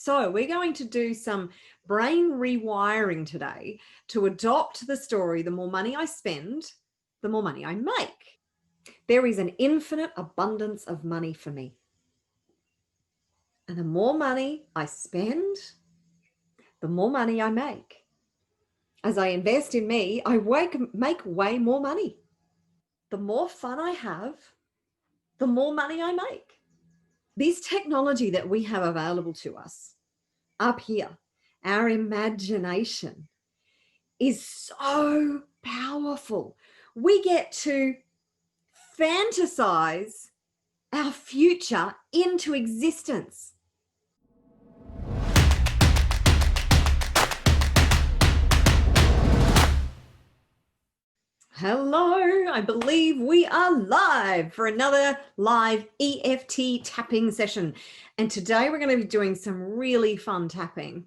So we're going to do some brain rewiring today to adopt the story, the more money I spend, the more money I make. There is an infinite abundance of money for me. And the more money I spend, the more money I make. As I invest in me, I make way more money. The more fun I have, the more money I make. This technology that we have available to us up here, our imagination, is so powerful. We get to fantasize our future into existence. Hello, I believe we are live for another live EFT tapping session. And today we're going to be doing some really fun tapping.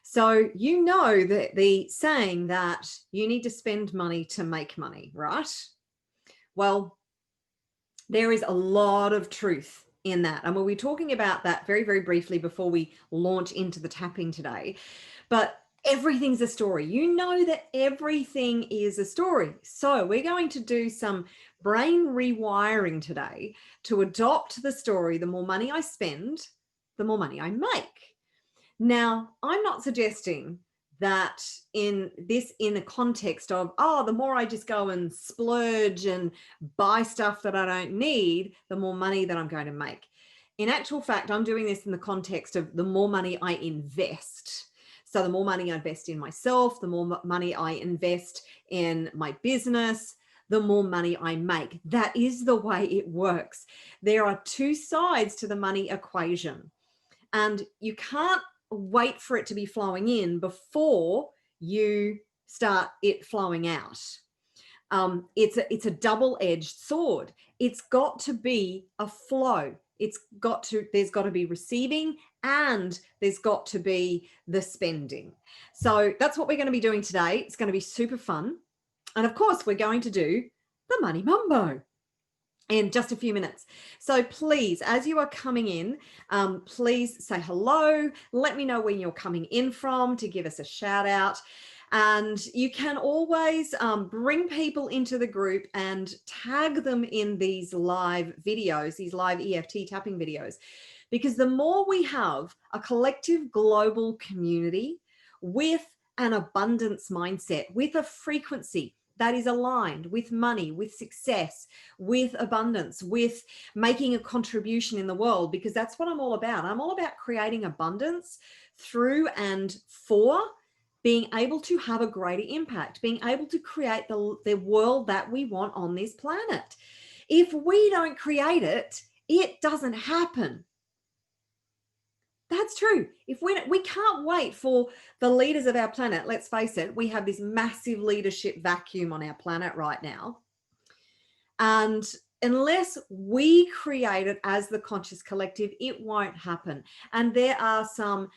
So you know that the saying that you need to spend money to make money, right? Well, there is a lot of truth in that. And we'll be talking about that very, very briefly before we launch into the tapping today. But everything's a story. You know that everything is a story. So we're going to do some brain rewiring today to adopt the story. The more money I spend, the more money I make. Now, I'm not suggesting that in the context of, the more I just go and splurge and buy stuff that I don't need, the more money that I'm going to make. In actual fact, I'm doing this in the context of the more money I invest. So the more money I invest in myself, the more money I invest in my business, the more money I make. That is the way it works. There are two sides to the money equation, and you can't wait for it to be flowing in before you start it flowing out. It's a double-edged sword. It's got to be a flow. There's got to be receiving, and there's got to be the spending. So that's what we're going to be doing today. It's going to be super fun. And of course, we're going to do the money mumbo in just a few minutes. So please, as you are coming in, please say hello. Let me know where you're coming in from to give us a shout out. And you can always bring people into the group and tag them in these live videos, these live EFT tapping videos, because the more we have a collective global community with an abundance mindset, with a frequency that is aligned with money, with success, with abundance, with making a contribution in the world, because that's what I'm all about. I'm all about creating abundance through and for being able to have a greater impact, being able to create the world that we want on this planet. If we don't create it, it doesn't happen. That's true. If we can't wait for the leaders of our planet, let's face it, we have this massive leadership vacuum on our planet right now. And unless we create it as the conscious collective, it won't happen. And there are some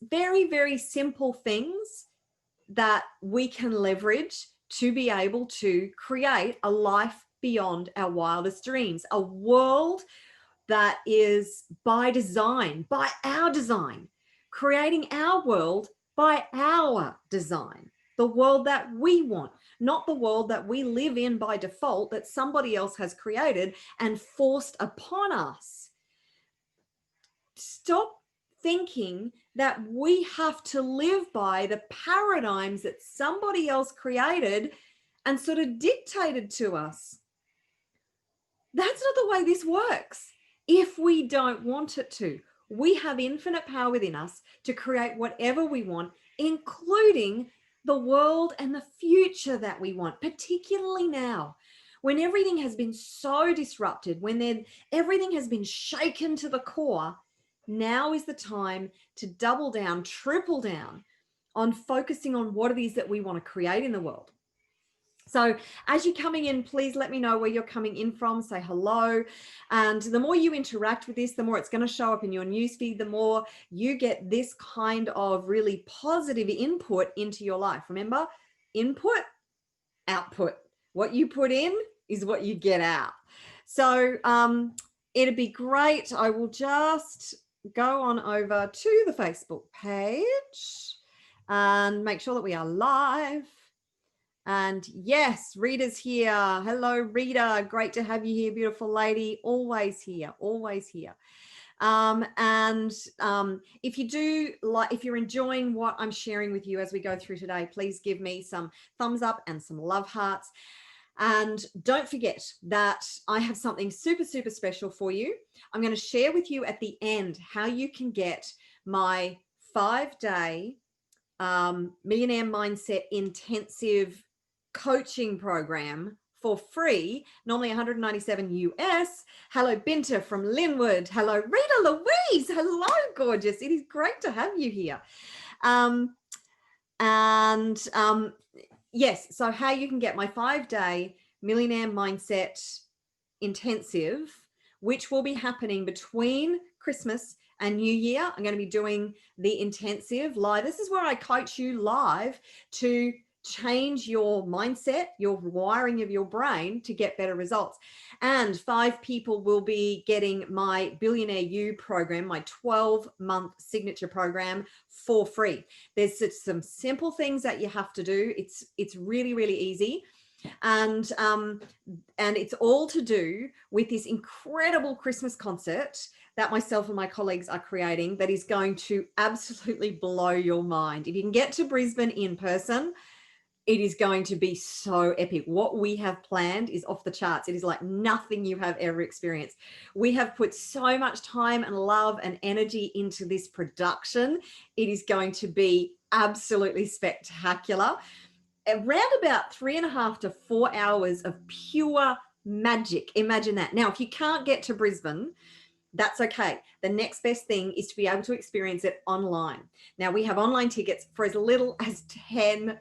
very, very simple things that we can leverage to be able to create a life beyond our wildest dreams, a world that is by design, by our design, creating our world by our design, the world that we want, not the world that we live in by default that somebody else has created and forced upon us. Stop thinking that we have to live by the paradigms that somebody else created and sort of dictated to us. That's not the way this works. If we don't want it to, we have infinite power within us to create whatever we want, including the world and the future that we want, particularly now, when everything has been so disrupted, when everything has been shaken to the core. Now is the time to double down, triple down on focusing on what it is that we want to create in the world. So as you're coming in, please let me know where you're coming in from. Say hello. And the more you interact with this, the more it's going to show up in your newsfeed, the more you get this kind of really positive input into your life. Remember, input, output. What you put in is what you get out. So it'd be great. I will just go on over to the Facebook page and make sure that we are live. And yes, Rita's here. Hello, Rita. Great to have you here, beautiful lady. Always here, always here. If you do like, if you're enjoying what I'm sharing with you as we go through today, please give me some thumbs up and some love hearts. And don't forget that I have something super, super special for you. I'm going to share with you at the end how you can get my 5-day Millionaire Mindset Intensive coaching program for free, normally 197 US. Hello, Binta from Linwood. Hello, Rita Louise. Hello, gorgeous. It is great to have you here. Yes, so how you can get my 5-day Millionaire Mindset Intensive, which will be happening between Christmas and New Year. I'm going to be doing the intensive live. This is where I coach you live to change your mindset, your wiring of your brain to get better results. And 5 people will be getting my Billionaire You program, my 12-month signature program for free. There's some simple things that you have to do. It's really, really easy. And it's all to do with this incredible Christmas concert that myself and my colleagues are creating that is going to absolutely blow your mind. If you can get to Brisbane in person, it is going to be so epic. What we have planned is off the charts. It is like nothing you have ever experienced. We have put so much time and love and energy into this production. It is going to be absolutely spectacular. Around about 3.5 to 4 hours of pure magic. Imagine that. Now, if you can't get to Brisbane, that's okay. The next best thing is to be able to experience it online. Now, we have online tickets for as little as $10.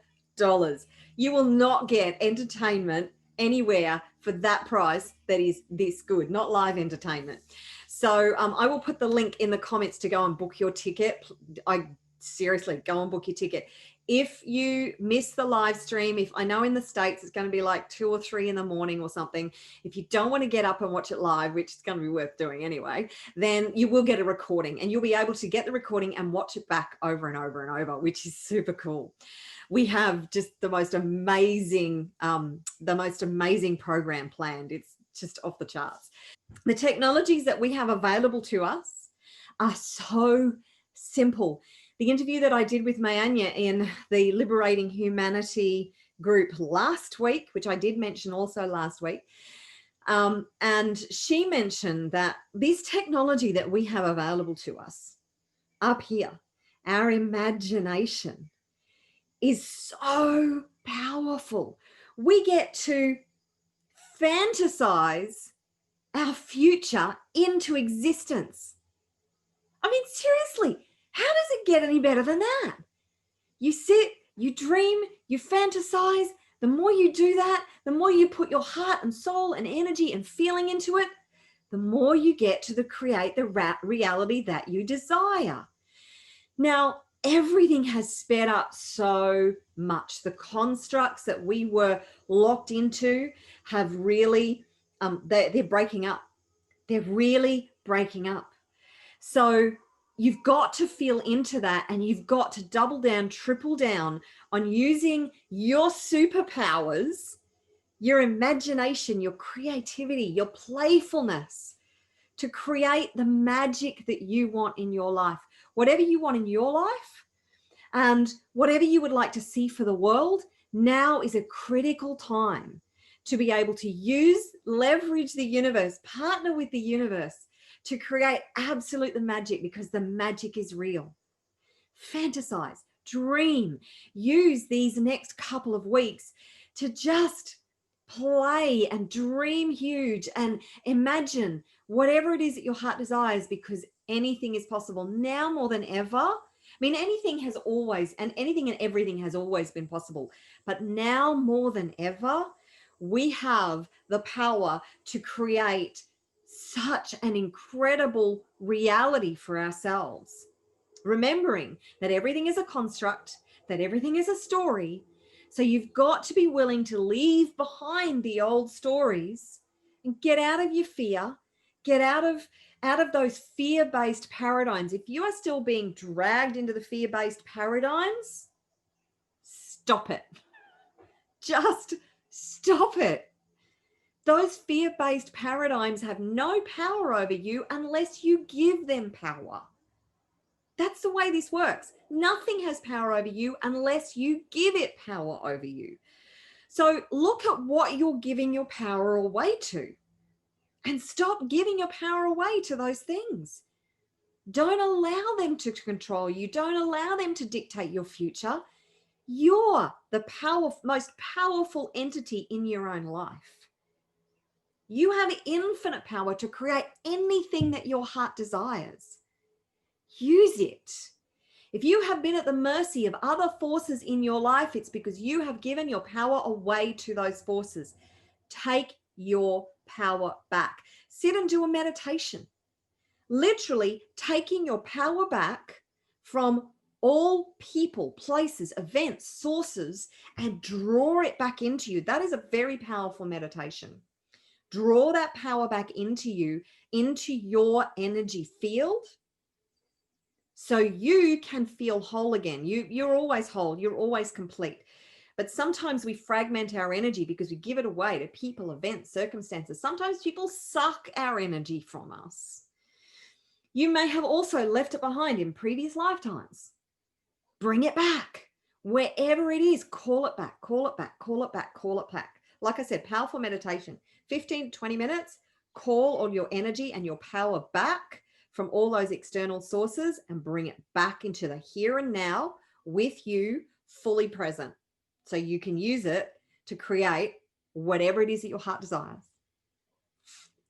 You will not get entertainment anywhere for that price that is this good, not live entertainment. So I will put the link in the comments to go and book your ticket. Seriously, go and book your ticket. If you miss the live stream, if I know in the States it's going to be like 2 or 3 in the morning or something, if you don't want to get up and watch it live, which is going to be worth doing anyway, then you will get a recording and you'll be able to get the recording and watch it back over and over and over, which is super cool. We have just the most amazing program planned. It's just off the charts. The technologies that we have available to us are so simple. The interview that I did with Mayanya in the Liberating Humanity group last week, which I did mention also last week, and she mentioned that this technology that we have available to us up here, our imagination, is so powerful. We get to fantasize our future into existence. I mean, seriously, how does it get any better than that? You sit, you dream, you fantasize. The more you do that, the more you put your heart and soul and energy and feeling into it, the more you get to create the reality that you desire. Now, everything has sped up so much. The constructs that we were locked into have really, they're breaking up. They're really breaking up. So you've got to feel into that, and you've got to double down, triple down on using your superpowers, your imagination, your creativity, your playfulness to create the magic that you want in your life. Whatever you want in your life and whatever you would like to see for the world, now is a critical time to be able to leverage the universe, partner with the universe to create absolute magic, because the magic is real. Fantasize, dream, use these next couple of weeks to just play and dream huge and imagine whatever it is that your heart desires, because anything is possible now more than ever. I mean, anything and everything has always been possible, but now more than ever, we have the power to create such an incredible reality for ourselves. Remembering that everything is a construct, that everything is a story. So you've got to be willing to leave behind the old stories and get out of your fear, get out of out of those fear-based paradigms. If you are still being dragged into the fear-based paradigms, stop it. Just stop it. Those fear-based paradigms have no power over you unless you give them power. That's the way this works. Nothing has power over you unless you give it power over you. So look at what you're giving your power away to and stop giving your power away to those things. Don't allow them to control you. Don't allow them to dictate your future. You're the most powerful entity in your own life. You have infinite power to create anything that your heart desires. Use it. If you have been at the mercy of other forces in your life, it's because you have given your power away to those forces. Take your power back. Sit and do a meditation. Literally taking your power back from all people, places, events, sources, and draw it back into you. That is a very powerful meditation. Draw that power back into you, into your energy field, so you can feel whole again. You're always whole. You're always complete. But sometimes we fragment our energy because we give it away to people, events, circumstances. Sometimes people suck our energy from us. You may have also left it behind in previous lifetimes. Bring it back. Wherever it is, call it back, call it back, call it back, call it back. Like I said, powerful meditation. 15 to 20 minutes, call on your energy and your power back from all those external sources and bring it back into the here and now with you, fully present. So you can use it to create whatever it is that your heart desires.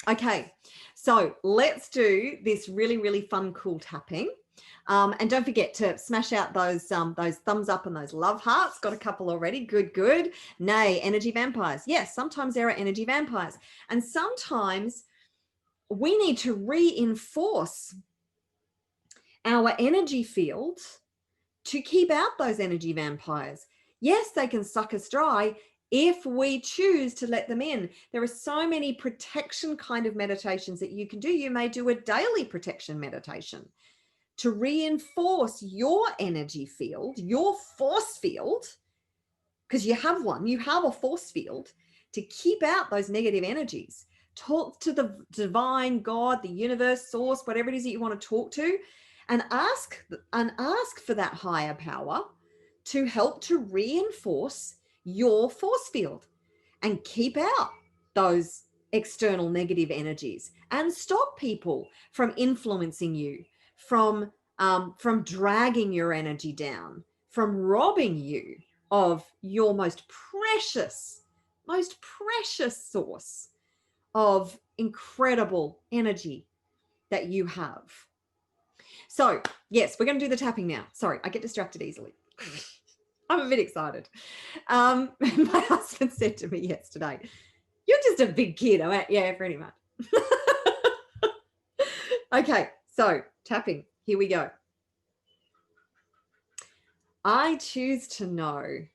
Okay, so let's do this really, really fun, cool tapping. And don't forget to smash out those thumbs up and those love hearts. Got a couple already. Good, good. Nay, energy vampires. Yes, sometimes there are energy vampires. And sometimes we need to reinforce our energy field to keep out those energy vampires. Yes, they can suck us dry if we choose to let them in. There are so many protection kind of meditations that you can do. You may do a daily protection meditation to reinforce your energy field, your force field, because you have one, you have a force field to keep out those negative energies. Talk to the divine God, the universe, source, whatever it is that you want to talk to, and ask for that higher power to help to reinforce your force field and keep out those external negative energies and stop people from influencing you, from dragging your energy down, from robbing you of your most precious source of incredible energy that you have. So yes, we're going to do the tapping now. Sorry, I get distracted easily. I'm a bit excited. My husband said to me yesterday, "You're just a big kid." I went, "Yeah, pretty much." Okay, so tapping. Here we go. I choose to know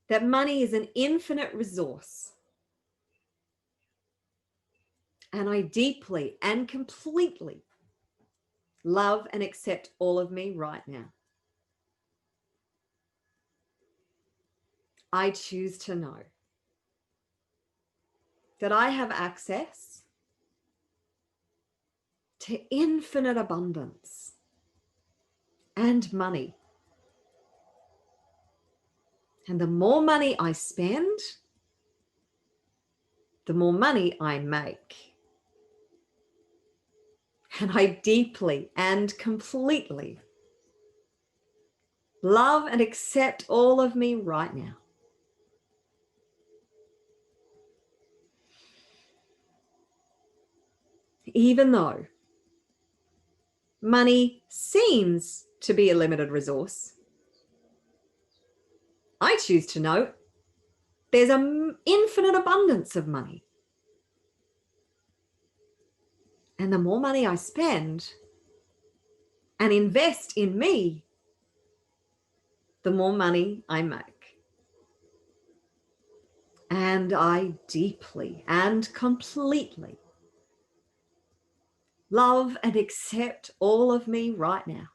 that money is an infinite resource, and I deeply and completely love and accept all of me right now. I choose to know that I have access to infinite abundance and money. And the more money I spend, the more money I make. And I deeply and completely love and accept all of me right now. Even though money seems to be a limited resource, I choose to know there's an infinite abundance of money. And the more money I spend and invest in me, the more money I make. And I deeply and completely love and accept all of me right now.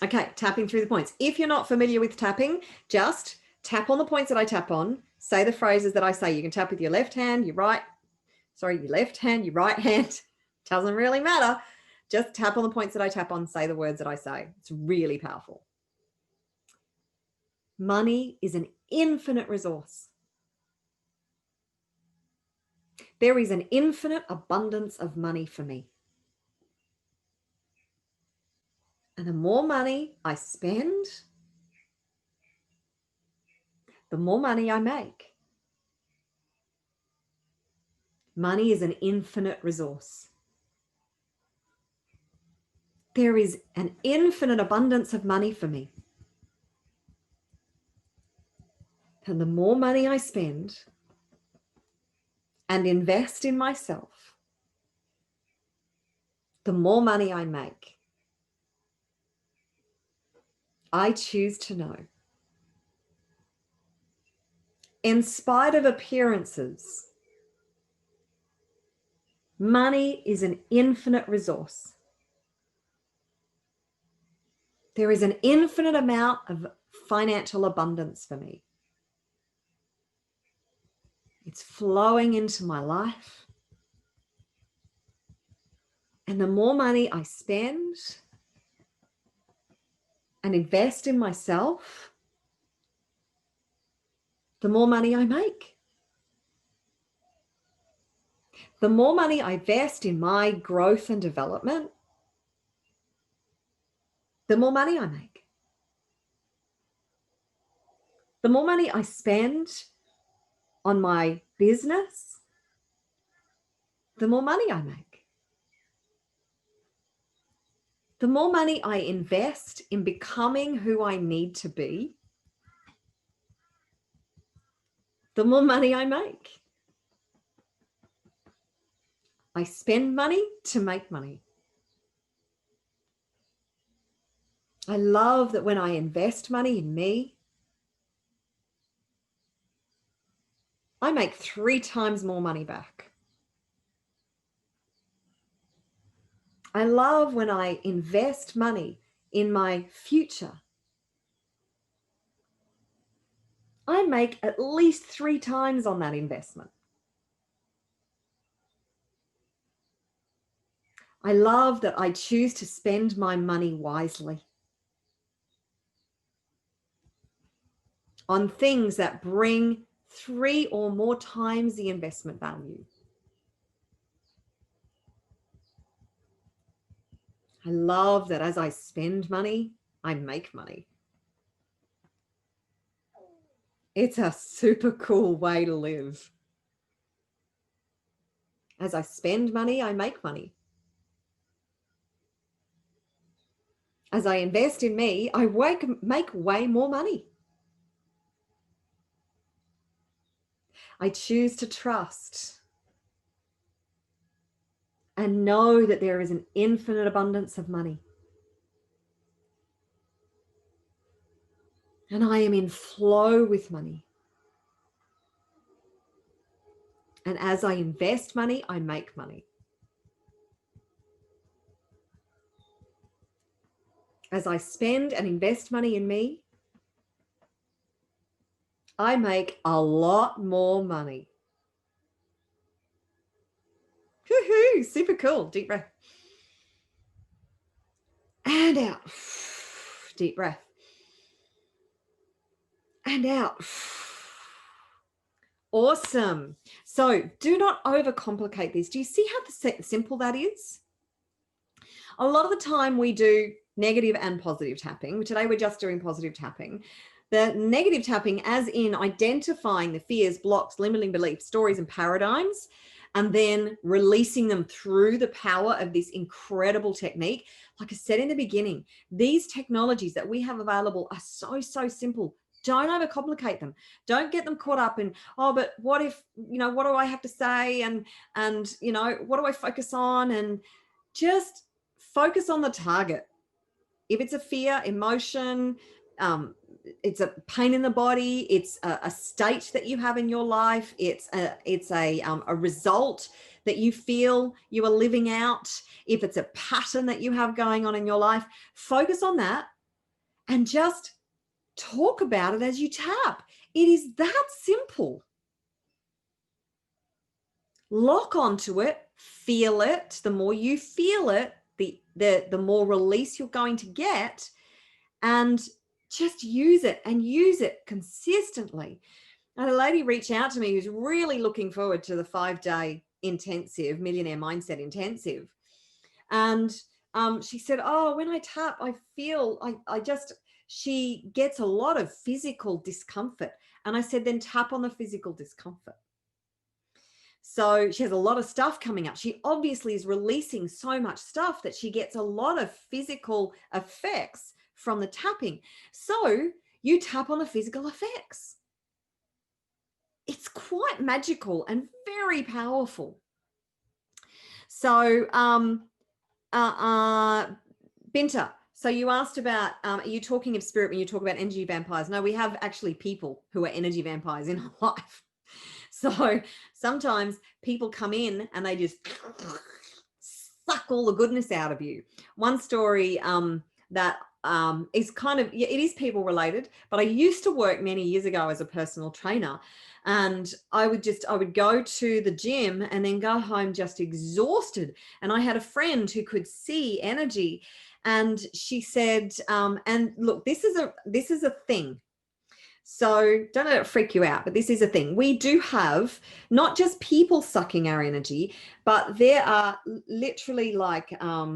Okay, tapping through the points. If you're not familiar with tapping, just tap on the points that I tap on, say the phrases that I say. You can tap with your left hand, your right hand. Doesn't really matter. Just tap on the points that I tap on, say the words that I say. It's really powerful. Money is an infinite resource. There is an infinite abundance of money for me. And the more money I spend, the more money I make. Money is an infinite resource. There is an infinite abundance of money for me. And the more money I spend and invest in myself, the more money I make. I choose to know. In spite of appearances, money is an infinite resource. There is an infinite amount of financial abundance for me. It's flowing into my life. And the more money I spend and invest in myself, the more money I make. The more money I invest in my growth and development, the more money I make. The more money I spend on my business, the more money I make. The more money I invest in becoming who I need to be, the more money I make. I spend money to make money. I love that when I invest money in me, I make 3 times more money back. I love when I invest money in my future. I make at least 3 times on that investment. I love that I choose to spend my money wisely on things that bring 3 or more times the investment value. I love that as I spend money, I make money. It's a super cool way to live. As I spend money, I make money. As I invest in me, I make way more money. I choose to trust and know that there is an infinite abundance of money. And I am in flow with money. And as I invest money, I make money. As I spend and invest money in me, I make a lot more money. Woohoo, super cool. Deep breath. And out. Deep breath. And out. Awesome. So do not overcomplicate this. Do you see how simple that is? A lot of the time we do negative and positive tapping. Today we're just doing positive tapping. The negative tapping as in identifying the fears, blocks, limiting beliefs, stories, and paradigms, and then releasing them through the power of this incredible technique. Like I said in the beginning, these technologies that we have available are so simple. Don't overcomplicate them. Don't get them caught up in, oh, but what if, what do I have to say? And what do I focus on? And just focus on the target. If it's a fear, emotion, it's a pain in the body, it's a state that you have in your life, it's a result, that you feel you are living out, if it's a pattern that you have going on in your life, focus on that and just talk about it as you tap. It is that simple. Lock onto it, feel it. The more you feel it, the more release you're going to get, and just use it and use it consistently. I had a lady reach out to me who's really looking forward to the 5-day intensive, Millionaire Mindset Intensive. And she said, oh, when I tap, I feel, she gets a lot of physical discomfort. And I said, then tap on the physical discomfort. So she has a lot of stuff coming up. She obviously is releasing so much stuff that she gets a lot of physical effects from the tapping. So you tap on the physical effects. It's quite magical and very powerful. So, Binta, so you asked about, are you talking of spirit when you talk about energy vampires? No, we have actually people who are energy vampires in our life. So sometimes people come in and they just suck all the goodness out of you. One story that is kind of, it is people related, but I used to work many years ago as a personal trainer, and I would go to the gym and then go home just exhausted. And I had a friend who could see energy, and she said, and look, this is a thing. So don't let it freak you out, but this is a thing. We do have not just people sucking our energy, but there are literally like, what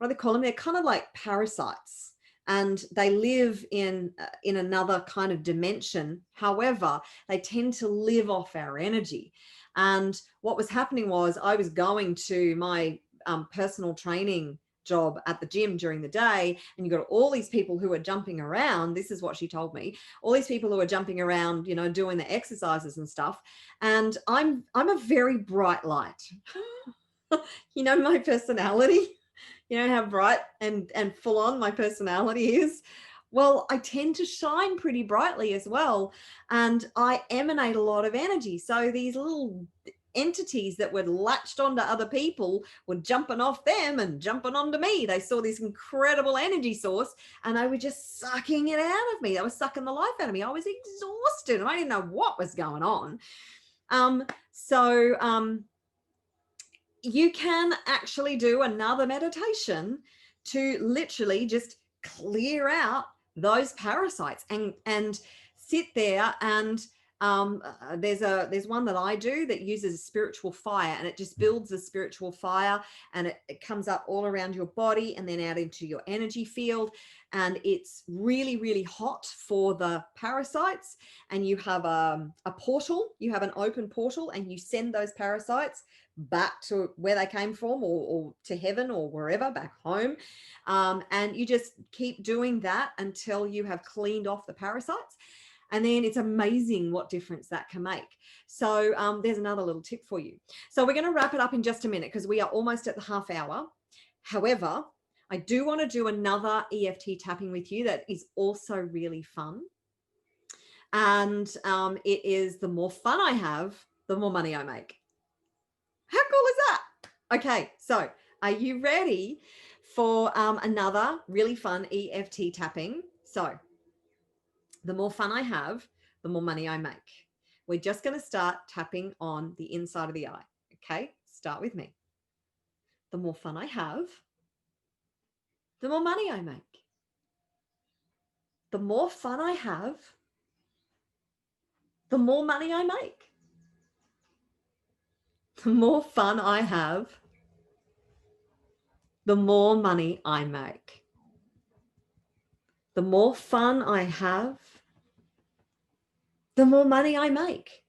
do they call them? They're kind of like parasites, and they live in another kind of dimension. However, they tend to live off our energy. And what was happening was I was going to my personal training job at the gym during the day, and you got all these people who are jumping around. This is what she told me, all these people who are jumping around, you know, doing the exercises and stuff, and I'm a very bright light. You know, my personality, you know how bright and full on my personality is. Well, I tend to shine pretty brightly as well, and I emanate a lot of energy. So these little entities that were latched onto other people were jumping off them and jumping onto me. They saw this incredible energy source and they were just sucking it out of me. They were sucking the life out of me. I was exhausted and I didn't know what was going on. You can actually do another meditation to literally just clear out those parasites and sit there. And there's one that I do that uses a spiritual fire, and it just builds a spiritual fire, and it comes up all around your body and then out into your energy field. And it's really, really hot for the parasites. And you have a portal, you have an open portal, and you send those parasites back to where they came from, or to heaven or wherever, back home. And you just keep doing that until you have cleaned off the parasites. And then it's amazing what difference that can make. So there's another little tip for you. So we're going to wrap it up in just a minute because we are almost at the half hour. However, I do want to do another EFT tapping with you that is also really fun. And it is, the more fun I have, the more money I make. How cool is that? Okay, so are you ready for another really fun EFT tapping? So the more fun I have, the more money I make. We're just going to start tapping on the inside of the eye. Okay, start with me. The more fun I have, the more money I make. The more fun I have, the more money I make. The more fun I have, the more money I make. The more fun I have, the more money I make.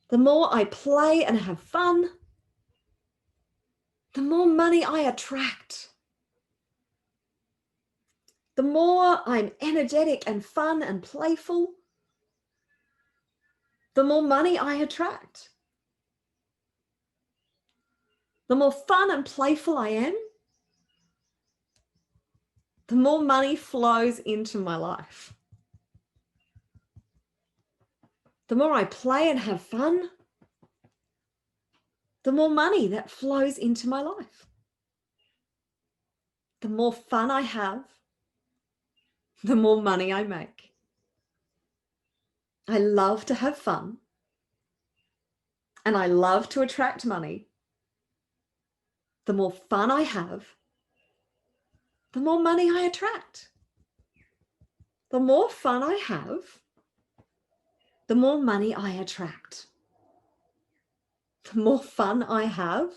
The more I play and have fun, the more money I attract. The more I'm energetic and fun and playful, the more money I attract. The more fun and playful I am, the more money flows into my life. The more I play and have fun, the more money that flows into my life. The more fun I have, the more money I make. I love to have fun, and I love to attract money. The more fun I have, the more money I attract. The more fun I have, the more money I attract. The more fun I have,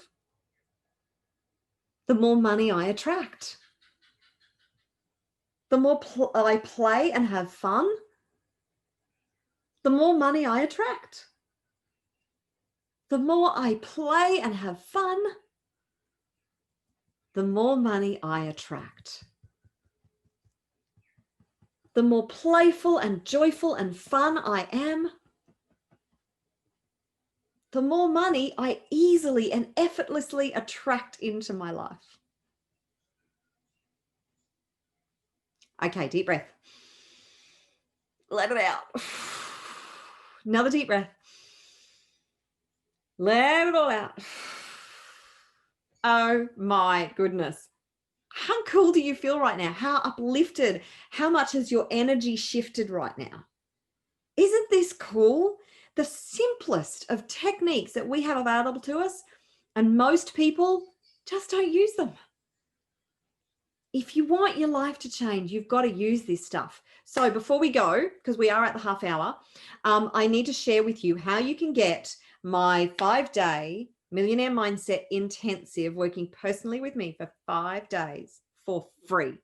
the more money I attract. The more I play and have fun, the more money I attract. The more I play and have fun, the more money I attract. The more playful and joyful and fun I am, the more money I easily and effortlessly attract into my life. Okay, deep breath. Let it out. Another deep breath. Let it all out. Oh my goodness. How cool do you feel right now? How uplifted? How much has your energy shifted right now? Isn't this cool? The simplest of techniques that we have available to us, and most people just don't use them. If you want your life to change, you've got to use this stuff. So before we go, because we are at the half hour, I need to share with you how you can get my 5-day Millionaire Mindset Intensive, working personally with me for 5 days for free.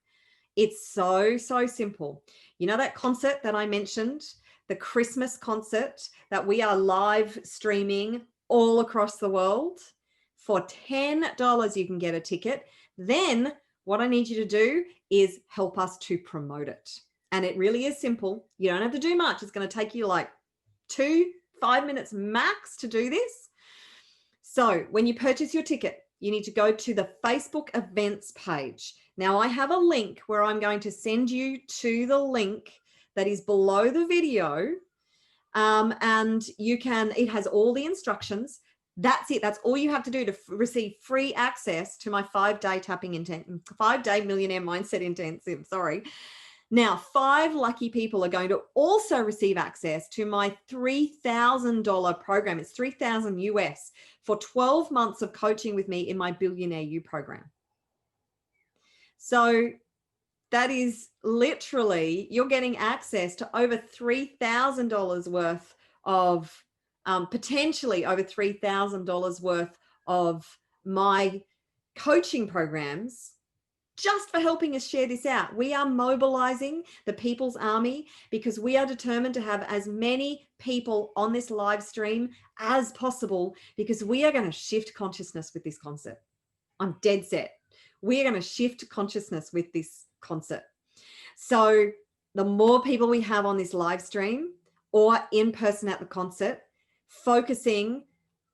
It's so simple. You know that concert that I mentioned, the Christmas concert that we are live streaming all across the world? For $10, you can get a ticket. Then what I need you to do is help us to promote it. And it really is simple. You don't have to do much. It's going to take you like 5 minutes max to do this. So when you purchase your ticket, you need to go to the Facebook events page. Now I have a link where I'm going to send you to the link that is below the video. And it has all the instructions. That's it. That's all you have to do to receive free access to my 5-day 5-day Millionaire Mindset Intensive. Sorry. Now, 5 lucky people are going to also receive access to my $3,000 program. It's $3,000 US for 12 months of coaching with me in my Billionaire You program. So that is literally, you're getting access to over $3,000 worth of, potentially over $3,000 worth of my coaching programs, just for helping us share this out. We are mobilizing the People's Army because we are determined to have as many people on this live stream as possible, because we are going to shift consciousness with this concert. I'm dead set. We are going to shift consciousness with this concert. So the more people we have on this live stream or in person at the concert, focusing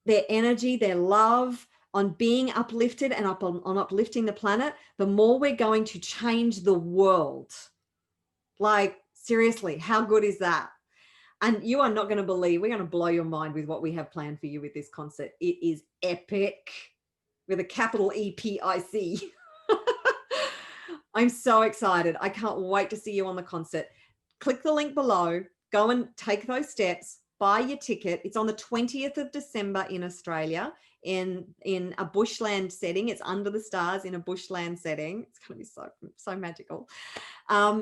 their energy, their love on being uplifted and on uplifting the planet, the more we're going to change the world. Like, seriously, how good is that? And you are not going to believe, we're going to blow your mind with what we have planned for you with this concert. It is epic, with a capital EPIC. I'm so excited. I can't wait to see you on the concert. Click the link below, go and take those steps, buy your ticket. It's on the 20th of December in Australia, in a bushland setting. It's under the stars in a bushland setting. It's going to be so magical.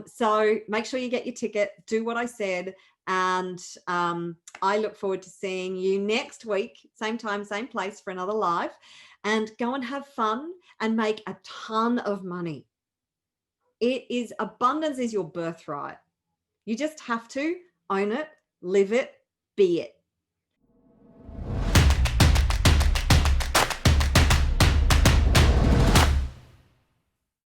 So make sure you get your ticket, do what I said. And I look forward to seeing you next week, same time, same place, for another live. And go and have fun and make a ton of money. Abundance is your birthright. You just have to own it, live it, be it.